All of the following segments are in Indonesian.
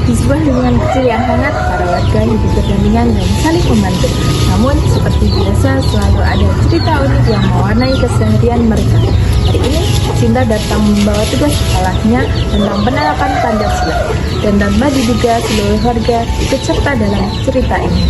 Di sebuah lingkungan kecil yang hangat, para warga hidup berdampingan dan saling membantu. Namun, seperti biasa, selalu ada cerita unik yang mewarnai keseharian mereka. Hari ini, Cinta datang membawa tugas sekolahnya tentang penerapan Pancasila. Dan tanpa diduga, seluruh warga ikut serta dalam cerita ini.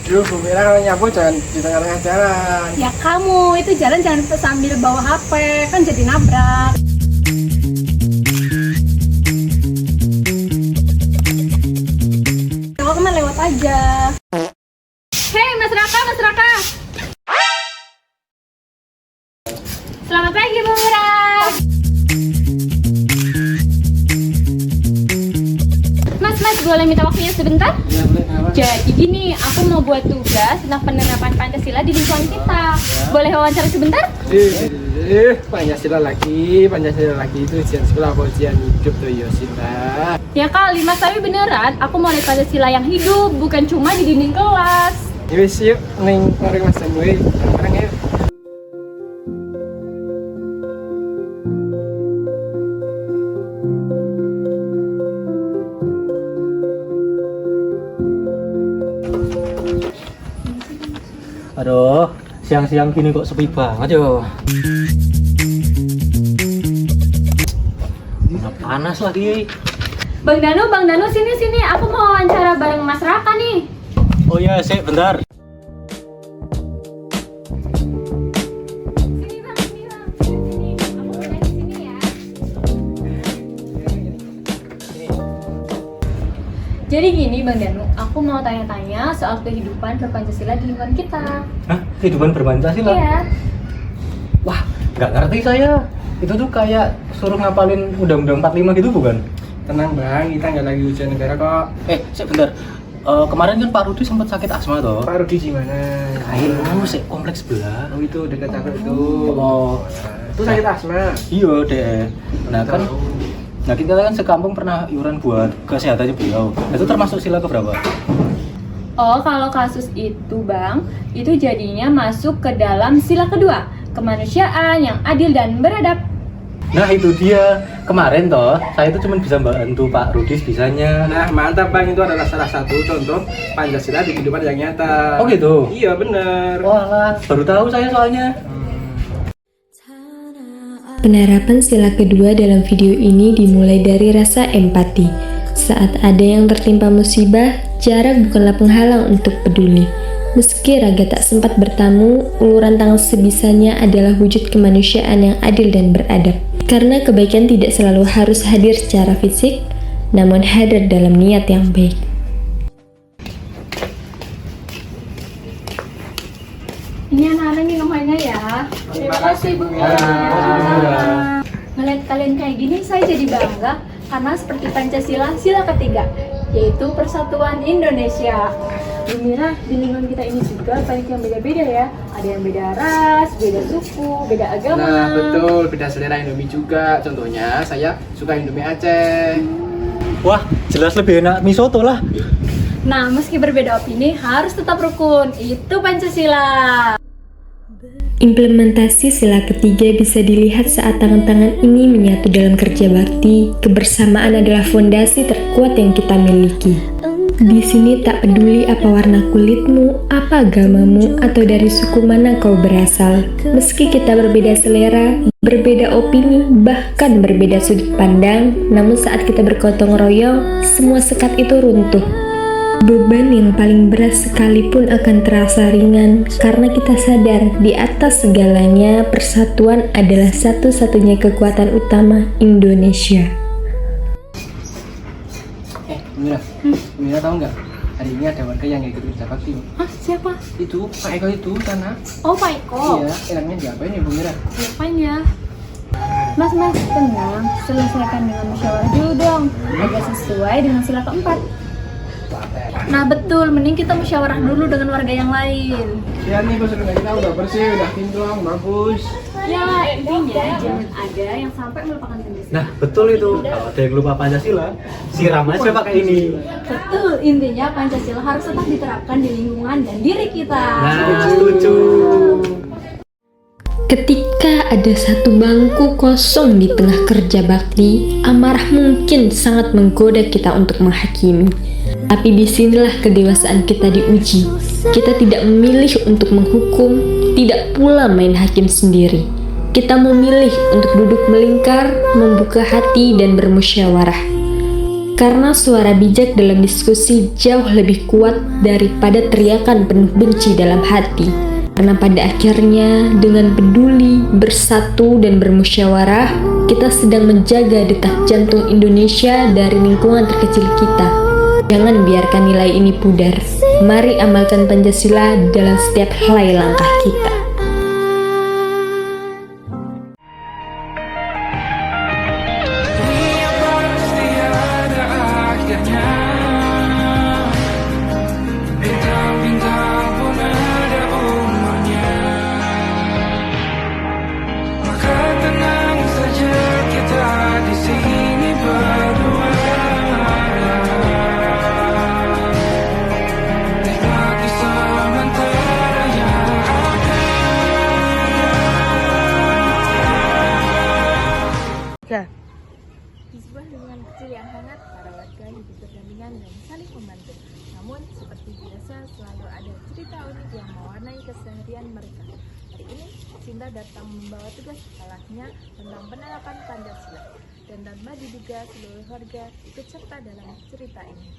Yuk, Bu Mira kalau nyapu jangan di tengah-tengah jalan. Ya kamu, itu jalan jangan sambil bawa HP, kan jadi nabrak. Lewat kemana lewat aja. Hei Mas Raka, Mas Raka. Selamat pagi Bu Mira. Mas, boleh minta waktunya sebentar? Iya, boleh. Kenapa? Jadi gini, aku mau buat tugas tentang penerapan Pancasila di lingkungan kita. Boleh wawancara sebentar? Pancasila lagi itu ujian sekolah apa ujian hidup tuh Yosinta. Ya kali Mas, tapi beneran aku mau lihat Pancasila yang hidup, bukan cuma di dinding kelas. Yuk, yuk, neng orang Mas Samuel, bareng yuk. Aduh, siang-siang gini kok sepi banget yo. Panas lagi. Bang Danu, sini, aku mau wawancara bareng Mas Raka nih. Oh iya, sik bentar. Sini bang, sini. Aku mau di sini ya. Jadi gini Bang Danu, aku mau tanya-tanya soal kehidupan berpancasila di lingkungan kita. Hah? Kehidupan berpancasila? Iya. Wah, nggak ngerti saya. Itu tuh kayak suruh ngapalin Undang-Undang 45 gitu bukan? Tenang Bang, kita nggak lagi ujian negara kok. Sik bentar. Kemarin kan Pak Rudi sempat sakit asma toh. Pak Rudi gimana? Kamu sih kompleks sebelah. Oh itu dekat aku itu. Oh, Itu sakit asma. iya deh. Nah kita kan sekampung pernah iuran buat kesehatannya beliau. Itu termasuk sila keberapa? Oh, kalau kasus itu Bang, itu jadinya masuk ke dalam sila kedua, kemanusiaan yang adil dan beradab. Nah itu dia, kemarin toh saya itu cuma bisa bantu Pak Rudi bisanya. Nah mantap Bang, itu adalah salah satu contoh Pancasila di kehidupan yang nyata. Oh gitu? Iya bener. Walah, baru tahu saya soalnya. Penerapan sila kedua dalam video ini dimulai dari rasa empati. Saat ada yang tertimpa musibah, jarak bukanlah penghalang untuk peduli. Meski raga tak sempat bertamu, uluran tangan sebisanya adalah wujud kemanusiaan yang adil dan beradab. Karena kebaikan tidak selalu harus hadir secara fisik, namun hadir dalam niat yang baik. Ini anak-anak minumannya ya. Terima kasih Bu Mira. Melihat kalian kayak gini, saya jadi bangga karena seperti Pancasila sila ketiga, yaitu Persatuan Indonesia. Bu Mira, di lingkungan kita ini juga banyak yang beda-beda ya. Ada yang beda ras, beda suku, beda agama. Nah betul, beda selera Indomie juga. Contohnya saya suka Indomie Aceh. Wah, jelas lebih enak mie soto lah. Nah, meski berbeda opini, harus tetap rukun. Itu Pancasila. Implementasi sila ketiga bisa dilihat saat tangan-tangan ini menyatu dalam kerja bakti. Kebersamaan adalah fondasi terkuat yang kita miliki. Di sini tak peduli apa warna kulitmu, apa agamamu, atau dari suku mana kau berasal. Meski kita berbeda selera, berbeda opini, bahkan berbeda sudut pandang, namun saat kita bergotong royong, semua sekat itu runtuh. Beban yang paling berat sekalipun akan terasa ringan karena kita sadar di atas segalanya persatuan adalah satu-satunya kekuatan utama Indonesia. Mira tahu nggak? hari ini ada warga yang ikut kerja bakti. Hah, siapa? Itu Pak Eko itu sana. Oh, Pak Eko. Iya, enaknya diapain ya Bu Mira? Ngapain ya? Mas, tenang. Selesaikan dengan musyawarah dulu dong. Agar sesuai dengan sila keempat. Nah, betul. Mending kita musyawarah dulu dengan warga yang lain. Ya nih bos, rumah kita udah bersih, udah kinclong, bagus. Ya, intinya jangan ada yang sampai melupakan Pancasila. Nah, betul itu. Kalau ada yang lupa Pancasila, siram aja pakai ini. Betul, intinya Pancasila harus tetap diterapkan di lingkungan dan diri kita. Nah, setuju. Ketika ada satu bangku kosong di tengah kerja bakti, amarah mungkin sangat menggoda kita untuk menghakimi. Tapi disinilah kedewasaan kita diuji. Kita tidak memilih untuk menghukum, tidak pula main hakim sendiri. Kita memilih untuk duduk melingkar, membuka hati dan bermusyawarah. Karena suara bijak dalam diskusi jauh lebih kuat daripada teriakan penuh benci dalam hati. Karena pada akhirnya dengan peduli, bersatu, dan bermusyawarah, kita sedang menjaga detak jantung Indonesia dari lingkungan terkecil kita. Jangan biarkan nilai ini pudar. Mari amalkan Pancasila dalam setiap helai langkah kita. Di sebuah lingkungan kecil yang hangat, para warga hidup berdampingan dan saling membantu. Namun, seperti biasa, selalu ada cerita unik yang mewarnai keseharian mereka. Hari ini, Sinta datang membawa tugas sekolahnya tentang penerapan Pancasila. Dan tanpa diduga, seluruh warga ikut serta dalam cerita ini.